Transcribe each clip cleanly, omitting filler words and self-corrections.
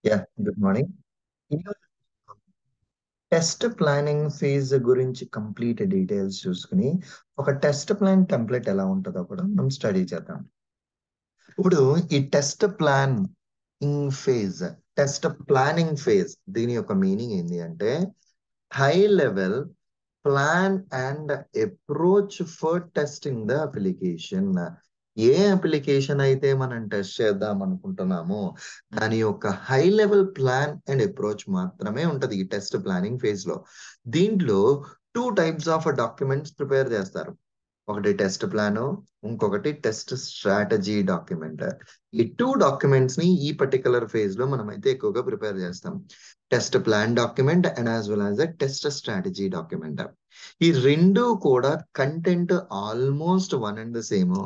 Good morning. Test planning phase గురించి complete details చూసుకుని ఒక టెస్ట్ ప్లాన్ టెంప్లెట్ ఎలా ఉంటుందో కూడా మనం స్టడీ చేద్దాం. ఇప్పుడు ఈ ఫేజ్ టెస్ట్ ప్లానింగ్ ఫేజ్ దీని యొక్క మీనింగ్ ఏంటి అంటే high level plan and approach for testing the application. A application అయితే మనం టెస్ట్ చేద్దాం అనుకుంటున్నామో దాని యొక్క high level plan and approach మాత్రమే ఉంటది ఈ టెస్ట్ ప్లానింగ్ ఫేజ్ లో. దీంట్లో two types of documents prepare చేస్తారు. ఒకటి టెస్ట్ ప్లాన్, ఇంకొకటి టెస్ట్ స్ట్రాటజీ డాక్యుమెంట్. ఈ టూ డాక్యుమెంట్స్ ని ఈ పర్టికులర్ ఫేజ్ లో మనం అయితే ఎక్కువగా ప్రిపేర్ చేస్తాం. Test plan document and as well as test strategy document. ఈ రెండు కూడా content almost one and the same.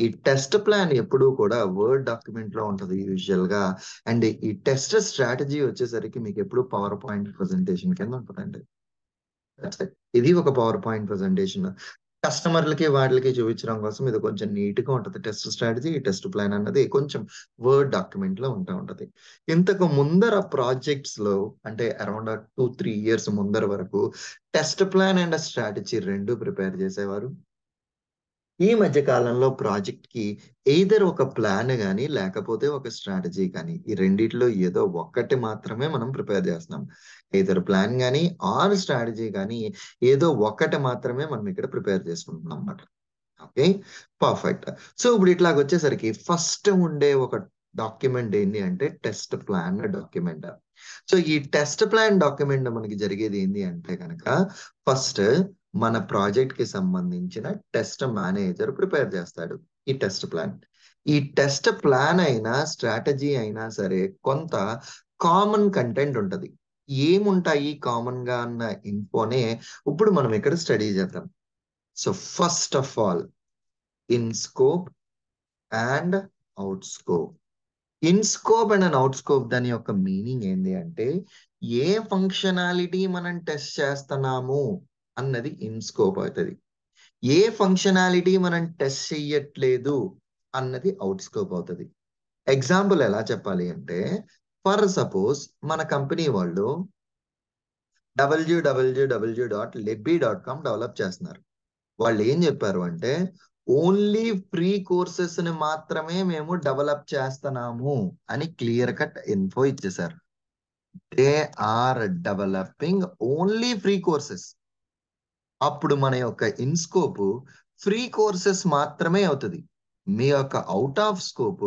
ఈ టెస్ట్ ప్లాన్ ఎప్పుడూ కూడా వర్డ్ డాక్యుమెంట్ లో ఉంటది యూజువల్ గా. అండ్ ఈ టెస్ట్ స్ట్రాటజీ వచ్చేసరికి మీకు ఎప్పుడు పవర్ పాయింట్ ప్రెజెంటేషన్ కింద ఉంటుందండి. ఇది ఒక పవర్ పాయింట్ ప్రెజెంటేషన్ కస్టమర్లకి వాటికి చూపించడం కోసం ఇది కొంచెం నీట్ గా ఉంటది. టెస్ట్ స్ట్రాటజీ టెస్ట్ ప్లాన్ అన్నది కొంచెం వర్డ్ డాక్యుమెంట్ లో ఉంటది. ఇంతకు ముందర ప్రాజెక్ట్స్ లో అంటే అరౌండ్ 2-3 years ముందర వరకు టెస్ట్ ప్లాన్ అండ్ స్ట్రాటజీ రెండు ప్రిపేర్ చేసేవారు. ఈ మధ్య కాలంలో ప్రాజెక్ట్ కి ఎయిదర్ ఒక ప్లాన్ కానీ లేకపోతే ఒక స్ట్రాటజీ కానీ ఈ రెండిట్లో ఏదో ఒక్కటి మాత్రమే మనం ప్రిపేర్ చేస్తున్నాం. ఎయిదర్ ప్లాన్ కానీ ఆర్ స్ట్రాటజీ కానీ ఏదో ఒక్కటి మాత్రమే మనం ఇక్కడ ప్రిపేర్ చేసుకుంటున్నాం అన్నమాట. Okay, perfect. సో ఇప్పుడు ఇట్లాగ వచ్చేసరికి ఫస్ట్ ఉండే ఒక డాక్యుమెంట్ ఏంటి అంటే టెస్ట్ ప్లాన్ డాక్యుమెంట్. సో ఈ టెస్ట్ ప్లాన్ డాక్యుమెంట్ మనకి జరిగేది ఏంటి అంటే కనుక ఫస్ట్ మన ప్రాజెక్ట్ కి సంబంధించిన టెస్ట్ మేనేజర్ ప్రిపేర్ చేస్తాడు ఈ టెస్ట్ ప్లాన్. ఈ టెస్ట్ ప్లాన్ అయినా స్ట్రాటజీ అయినా సరే కొంత కామన్ కంటెంట్ ఉంటది. ఏముంటాయి కామన్ గా అన్న ఇన్ఫోనే ఇప్పుడు మనం ఇక్కడ స్టడీ చేద్దాం. So first of all in scope and out scope. In scope and out scope దాని యొక్క మీనింగ్ ఏంటి అంటే ఏ ఫంక్షనాలిటీ మనం టెస్ట్ చేస్తున్నాము అన్నది ఇన్ స్కోప్ అవుతుంది. ఏ ఫంక్షనాలిటీ మనం టెస్ట్ చెయ్యట్లేదు అన్నది అవుట్ స్కోప్ అవుతుంది. ఎగ్జాంపుల్ ఎలా చెప్పాలి అంటే ఫర్ సపోజ్ మన కంపెనీ వాళ్ళు www.lebby.com డెవలప్ చేస్తున్నారు. వాళ్ళు ఏం చెప్పారు అంటే ఓన్లీ ఫ్రీ కోర్సెస్ ని మాత్రమే మేము డెవలప్ చేస్తున్నాము అని క్లియర్ కట్ ఇన్ఫో ఇచ్చేసారు. They are developing only free courses. అప్పుడు మన యొక్క ఇన్స్కోప్ ఫ్రీ కోర్సెస్ మాత్రమే అవుతుంది. మీ యొక్క out of scope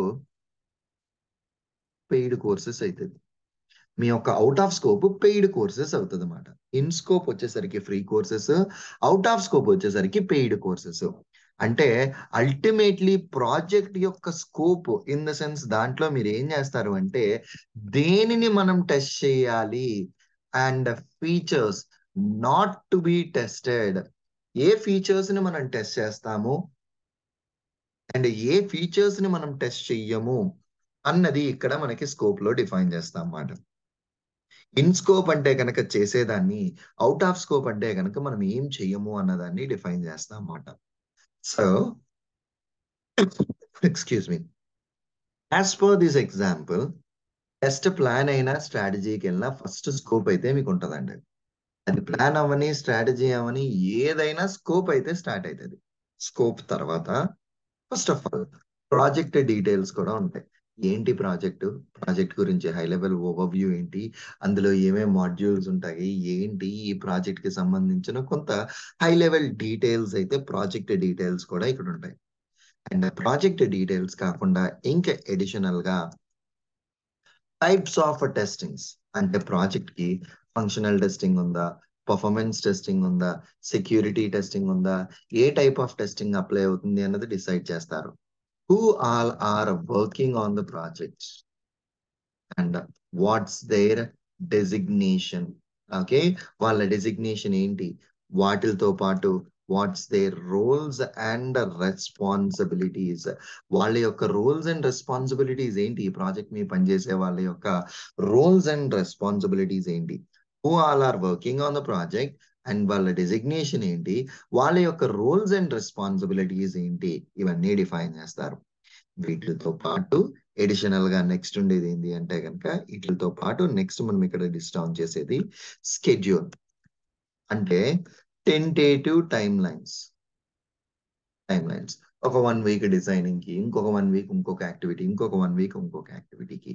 paid courses అవుతుంది. మీ యొక్క out of scope paid courses అవుతుంది అన్నమాట. ఇన్ స్కోప్ వచ్చేసరికి free courses, out of scope వచ్చేసరికి పెయిడ్ కోర్సెస్. అంటే అల్టిమేట్లీ ప్రాజెక్ట్ యొక్క స్కోప్ ఇన్ ద సెన్స్ దాంట్లో మీరు ఏం చేస్తారు అంటే దేనిని మనం టెస్ట్ చేయాలి and features not to be tested. A features ని మనం టెస్ట్ చేస్తాము అండ్ ఏ ఫీచర్స్ ని మనం టెస్ట్ చెయ్యము అన్నది ఇక్కడ మనకి స్కోప్ లో డిఫైన్ చేస్తాం అన్నమాట. ఇన్ స్కోప్ అంటే కనుక చేసేదాన్ని, అవుట్ ఆఫ్ స్కోప్ అంటే కనుక మనం ఏం చెయ్యము అన్నదాన్ని డిఫైన్ చేస్తాం అన్నమాట. So excuse me, as per this example test plan అయినా స్ట్రాటజీకి వెళ్ళినా ఫస్ట్ స్కోప్ అయితే మీకు ఉంటుందండి. అది ప్లాన్ అవని స్ట్రాటజీ అవని ఏదైనా స్కోప్ అయితే స్టార్ట్ అవుతుంది. స్కోప్ తర్వాత first of all project details కూడా ఉంటాయి. ఏంటి ప్రాజెక్ట్, ప్రాజెక్ట్ గురించి హై లెవెల్ ఓవర్వ్యూ ఏంటి, అందులో ఏమేమి మాడ్యూల్స్ ఉంటాయి, ఏంటి ఈ ప్రాజెక్ట్ కి సంబంధించిన కొంత హై లెవెల్ డీటెయిల్స్ అయితే ప్రాజెక్ట్ డీటెయిల్స్ కూడా ఇక్కడ ఉంటాయి. అండ్ ప్రాజెక్ట్ డీటెయిల్స్ కాకుండా ఇంకా అడిషనల్ గా టైప్స్ ఆఫ్ టెస్టింగ్స్ అంటే ప్రాజెక్ట్ కి ఫంక్షనల్ టెస్టింగ్ ఉందా, పర్ఫార్మెన్స్ టెస్టింగ్ ఉందా, సెక్యూరిటీ టెస్టింగ్ ఉందా, ఏ టైప్ ఆఫ్ టెస్టింగ్ అప్లై అవుతుంది అన్నది డిసైడ్ చేస్తారు. Who all are working on the projects and what's their designation. Okay, వాళ్ళ డెసిగ్నేషన్ ఏంటి, వాటితో పాటు what's their roles and responsibilities. వాళ్ళ యొక్క రోల్స్ అండ్ రెస్పాన్సిబిలిటీస్ ఏంటి, ఈ ప్రాజెక్ట్ మీద పనిచేసే వాళ్ళ యొక్క రోల్స్ అండ్ రెస్పాన్సిబిలిటీస్ ఏంటి, who all are working on the project and వాళ్ళ డెసిగ్నేషన్ ఏంటి, వాళ్ళ యొక్క రోల్స్ అండ్ రెస్పాన్సిబిలిటీస్ ఏంటి, ఇవన్నీ డిఫైన్ చేస్తారు. వీటితో పాటు అడిషనల్ గా నెక్స్ట్ ఉండేది ఏంటి అంటే కనుక వీటితో పాటు నెక్స్ట్ మనం ఇక్కడ లిస్ట్ డౌన్ చేసేది స్కెడ్యూల్, అంటే టెంటేటివ్ టైమ్ లైన్స్. ఒక 1 వీక్ డిజైనింగ్ కి, ఇంకొక 1 వీక్ ఇంకొక యాక్టివిటీ, ఇంకొక 1 వీక్ ఇంకొక యాక్టివిటీకి.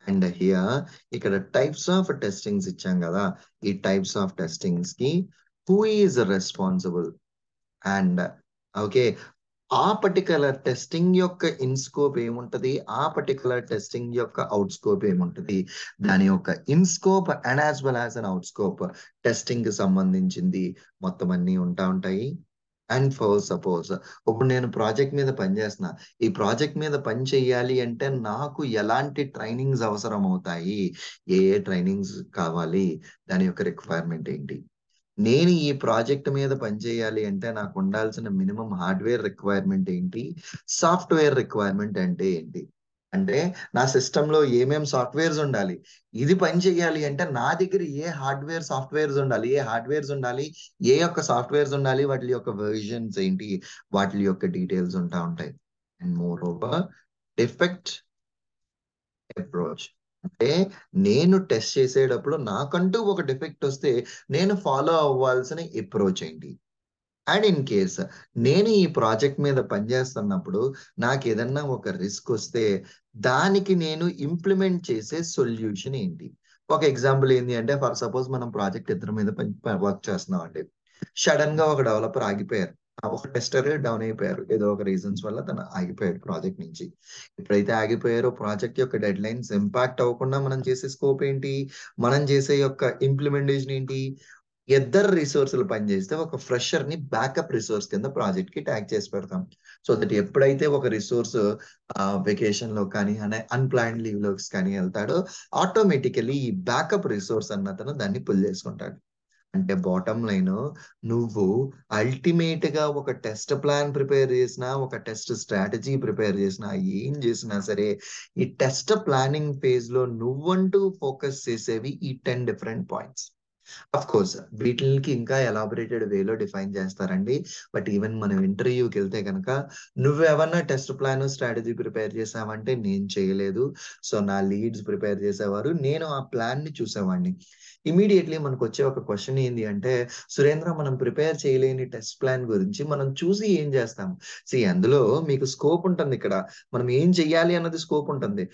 అండ్ హియర్ ఇక్కడ టైప్స్ ఆఫ్ టెస్టింగ్స్ ఇచ్చాం కదా, ఈ టైప్స్ ఆఫ్ టెస్టింగ్స్ కి who is responsible and okay, ఆ పర్టికులర్ టెస్టింగ్ యొక్క ఇన్ స్కోప్ ఏముంటది, ఆ పర్టికులర్ టెస్టింగ్ యొక్క అవుట్ స్కోప్ ఏముంటది, దాని యొక్క in scope and as well as an out scope testing కి సంబంధించింది మొత్తం అన్ని ఉంటాయి. అండ్ ఫర్ సపోజ్ ఇప్పుడు నేను ప్రాజెక్ట్ మీద పని చేస్తున్నా, ఈ ప్రాజెక్ట్ మీద పని చేయాలి అంటే నాకు ఎలాంటి ట్రైనింగ్స్ అవసరం అవుతాయి, ఏ ఏ ట్రైనింగ్స్ కావాలి, దాని యొక్క రిక్వైర్మెంట్ ఏంటి, నేను ఈ ప్రాజెక్ట్ మీద పనిచేయాలి అంటే నాకు ఉండాల్సిన మినిమం హార్డ్వేర్ రిక్వైర్మెంట్ ఏంటి, సాఫ్ట్వేర్ రిక్వైర్మెంట్ అంటే ఏంటి, అంటే నా సిస్టంలో ఏమేం సాఫ్ట్వేర్స్ ఉండాలి, ఇది పని చేయాలి అంటే నా దగ్గర ఏ హార్డ్వేర్ సాఫ్ట్వేర్స్ ఉండాలి, ఏ హార్డ్వేర్స్ ఉండాలి, ఏ యొక్క సాఫ్ట్వేర్స్ ఉండాలి, వాటి యొక్క వెర్షన్స్ ఏంటి, వాటి యొక్క డీటెయిల్స్ ఉంటాయి. And more over defect approach, అంటే నేను టెస్ట్ చేసేటప్పుడు నాకంటూ ఒక డిఫెక్ట్ వస్తే నేను ఫాలో అవ్వాల్సిన అప్రోచ్ ఏంటి, అండ్ ఇన్ కేస్ నేను ఈ ప్రాజెక్ట్ మీద పనిచేస్తున్నప్పుడు నాకు ఏదన్నా ఒక రిస్క్ వస్తే దానికి నేను ఇంప్లిమెంట్ చేసే సొల్యూషన్ ఏంటి. ఒక ఎగ్జాంపుల్ ఏంటి అంటే ఫర్ సపోజ్ మనం ప్రాజెక్ట్ ఇద్దరి మీద వర్క్ చేస్తున్నాం అండి, సడన్ గా ఒక డెవలపర్ ఆగిపోయారు, ఒక టెస్టర్ డౌన్ అయిపోయారు, ఏదో ఒక రీజన్స్ వల్ల తను ఆగిపోయాడు ప్రాజెక్ట్ నుంచి. ఎప్పుడైతే ఆగిపోయారో ప్రాజెక్ట్ యొక్క డెడ్ లైన్స్ ఇంపాక్ట్ అవ్వకుండా మనం చేసే స్కోప్ ఏంటి, మనం చేసే యొక్క ఇంప్లిమెంటేషన్ ఏంటి, ఇద్దరు రిసోర్సులు పనిచేస్తే ఒక ఫ్రెషర్ ని బ్యాకప్ రిసోర్స్ కింద ప్రాజెక్ట్ కి ట్యాగ్ చేసి పెడతాం. సో దట్ ఎప్పుడైతే ఒక రిసోర్స్ వెకేషన్ లో కానీ అన్ప్లాన్డ్ లీవ్ లోకి కానీ వెళ్తాడో ఆటోమేటికలీ ఈ బ్యాకప్ రిసోర్స్ అన్నతను దాన్ని పుల్ చేసుకుంటాడు. అంటే బాటమ్ లైన్, నువ్వు అల్టిమేట్ గా ఒక టెస్ట్ ప్లాన్ ప్రిపేర్ చేసినా, ఒక టెస్ట్ స్ట్రాటజీ ప్రిపేర్ చేసినా, ఏం చేసినా సరే ఈ టెస్ట్ ప్లానింగ్ ఫేజ్ లో నువ్వంటూ ఫోకస్ చేసేవి ఈ 10 డిఫరెంట్ పాయింట్స్. అఫ్ కోర్స్ వీటికి ఇంకా ఎలాబొరేటెడ్ వేలో డిఫైన్ చేస్తారండి. బట్ ఈవెన్ మనం ఇంటర్వ్యూకి వెళ్తే కనుక నువ్వేమన్నా టెస్ట్ ప్లాన్ స్ట్రాటజీ ప్రిపేర్ చేసావంటే నేను చేయలేదు, సో నా లీడ్స్ ప్రిపేర్ చేసేవారు, నేను ఆ ప్లాన్ ని చూసేవాడిని. ఇమీడియట్లీ మనకు వచ్చే ఒక క్వశ్చన్ ఏంటి అంటే, సురేంద్ర మనం ప్రిపేర్ చేయలేని టెస్ట్ ప్లాన్ గురించి మనం చూసి ఏం చేస్తాం. అందులో మీకు స్కోప్ ఉంటుంది, ఇక్కడ మనం ఏం చెయ్యాలి అన్నది స్కోప్ ఉంటుంది,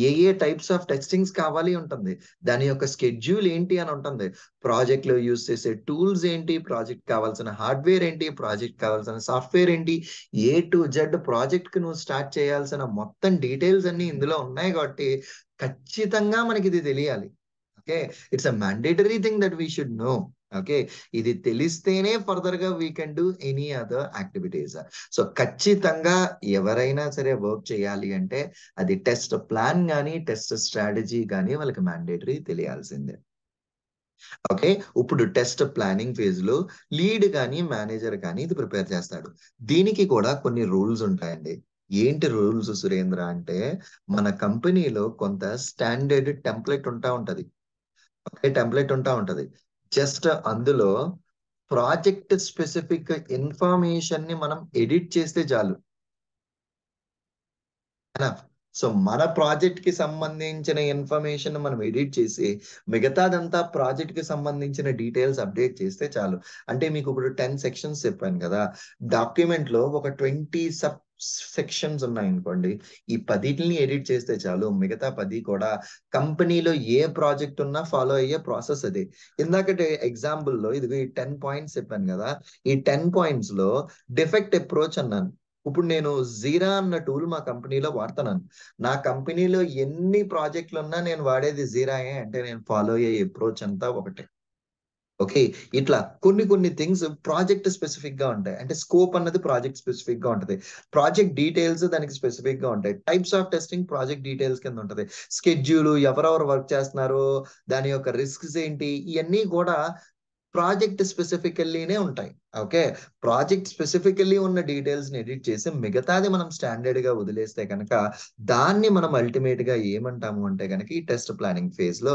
ఏ ఏ టైప్స్ ఆఫ్ టెస్టింగ్స్ కావాలి ఉంటుంది, దాని యొక్క స్కెడ్యూల్ ఏంటి అని ఉంటుంది, ప్రాజెక్ట్ లో యూజ్ చేసే టూల్స్ ఏంటి, ప్రాజెక్ట్ కావాల్సిన హార్డ్వేర్ ఏంటి, ప్రాజెక్ట్ కావాల్సిన సాఫ్ట్వేర్ ఏంటి, A to Z ప్రాజెక్ట్ కి నువ్వు స్టార్ట్ చేయాల్సిన మొత్తం డీటెయిల్స్ అన్ని ఇందులో ఉన్నాయి కాబట్టి ఖచ్చితంగా మనకి ఇది తెలియాలి. Okay, it's a mandatory thing that we should know. Okay, ఇది తెలిస్తేనే ఫర్దర్ గా we can do any other activities. So ఖచ్చితంగా ఎవరైనా సరే వర్క్ చేయాలి అంటే అది టెస్ట్ ప్లాన్ కానీ టెస్ట్ స్ట్రాటజీ కానీ వాళ్ళకి మ్యాండేటరీ తెలియాల్సిందే. ఓకే, ఇప్పుడు టెస్ట్ ప్లానింగ్ ఫేజ్ లో లీడ్ కానీ మేనేజర్ కానీ ఇది ప్రిపేర్ చేస్తాడు. దీనికి కూడా కొన్ని రూల్స్ ఉంటాయండి. ఏంటి రూల్స్ సురేంద్ర అంటే, మన కంపెనీలో కొంత స్టాండర్డ్ టెంప్లెట్ ఉంటది. ఒకే టెంప్లెట్ ఉంటది. జస్ట్ అందులో ప్రాజెక్ట్ స్పెసిఫిక్ ఇన్ఫర్మేషన్ ని మనం ఎడిట్ చేస్తే చాలు. సో మన ప్రాజెక్ట్ కి సంబంధించిన ఇన్ఫర్మేషన్ మనం ఎడిట్ చేసి మిగతాదంతా ప్రాజెక్ట్ కి సంబంధించిన డీటెయిల్స్ అప్డేట్ చేస్తే చాలు. అంటే మీకు ఇప్పుడు 10 సెక్షన్స్ చెప్పాను కదా, డాక్యుమెంట్ లో ఒక 20 సబ్ సెక్షన్స్ ఉన్నాయి అనుకోండి, ఈ 10ని ఎడిట్ చేస్తే చాలు, మిగతా 10 కూడా కంపెనీలో ఏ ప్రాజెక్ట్ ఉన్నా ఫాలో అయ్యే ప్రాసెస్ అది. ఇందాకటే ఎగ్జాంపుల్ లో ఇది 10 పాయింట్స్ చెప్పాను కదా, ఈ 10 పాయింట్స్ లో డిఫెక్ట్ అప్రోచ్ అన్నాను. ఇప్పుడు నేను జీరా అన్న టూల్ మా కంపెనీలో వాడుతున్నాను. నా కంపెనీలో ఎన్ని ప్రాజెక్టులు ఉన్నా నేను వాడేది జీరాయే, అంటే నేను ఫాలో అయ్యే అప్రోచ్ అంతా ఒకటే. ఓకే, ఇట్లా కొన్ని థింగ్స్ ప్రాజెక్ట్ స్పెసిఫిక్ గా ఉంటాయి. అంటే స్కోప్ అన్నది ప్రాజెక్ట్ స్పెసిఫిక్ గా ఉంటది, ప్రాజెక్ట్ డీటెయిల్స్ దానికి స్పెసిఫిక్ గా ఉంటాయి, types of testing project details కింద ఉంటది, స్కెడ్యూల్ ఎవరెవరు వర్క్ చేస్తున్నారు, దాని యొక్క రిస్క్స్ ఏంటి, ఇవన్నీ కూడా ప్రాజెక్ట్ స్పెసిఫికల్లీనే ఉంటాయి. ఓకే. ప్రాజెక్ట్ స్పెసిఫికల్లీ ఉన్న డీటెయిల్స్‌ని ఎడిట్ చేసి మిగతాది మనం స్టాండర్డ్‌గా వదిలేస్తే గనక దాన్ని మనం అల్టిమేట్‌గా ఏమంటాము అంటే గనక ఈ టెస్ట్ ప్లానింగ్ ఫేజ్‌లో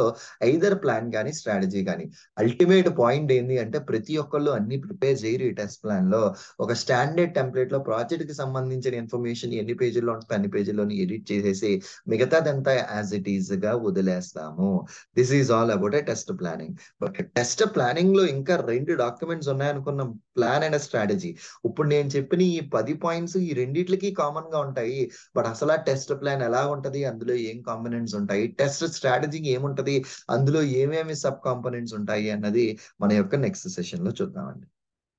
ఐదర్ ప్లాన్ గాని, స్ట్రాటజీ గాని. అల్టిమేట్ పాయింట్ ఏంది అంటే ప్రతి ఒక్కళ్ళు అన్ని ప్రిపేర్ చేయరు ఈ టెస్ట్ ప్లాన్‌లో. ఒక స్టాండర్డ్ టెంప్లేట్‌లో ప్రాజెక్ట్‌కి సంబంధించిన ఇన్ఫర్మేషన్ ఎన్ని పేజీల్లో ఉంటే అన్ని పేజీల్లోని ఎడిట్ చేసేసి మిగతాదంతా యాస్ ఇట్ ఈస్‌గా వదిలేస్తాము. This is all about a test planning. But test ప్లానింగ్‌లో ఇంకా 2 డాక్యుమెంట్స్ ఉన్నాయనుకున్నాం. Plan and strategy. ఇప్పుడు నేను చెప్పిన ఈ 10 పాయింట్స్ ఈ రెండిట్లకి కామన్‌గా ఉంటాయి. బట్ అసలా టెస్ట్ ప్లాన్ ఎలా ఉంటది? అందులో ఏం కాంపోనెంట్స్ ఉంటాయి? టెస్ట్ స్ట్రాటజీ ఏముంటది? అందులో ఏమేమి సబ్ కాంపోనెంట్స్ ఉంటాయి అన్నది మన యొక్క నెక్స్ట్ సెషన్‌లో చూద్దామండి.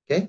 ఓకే.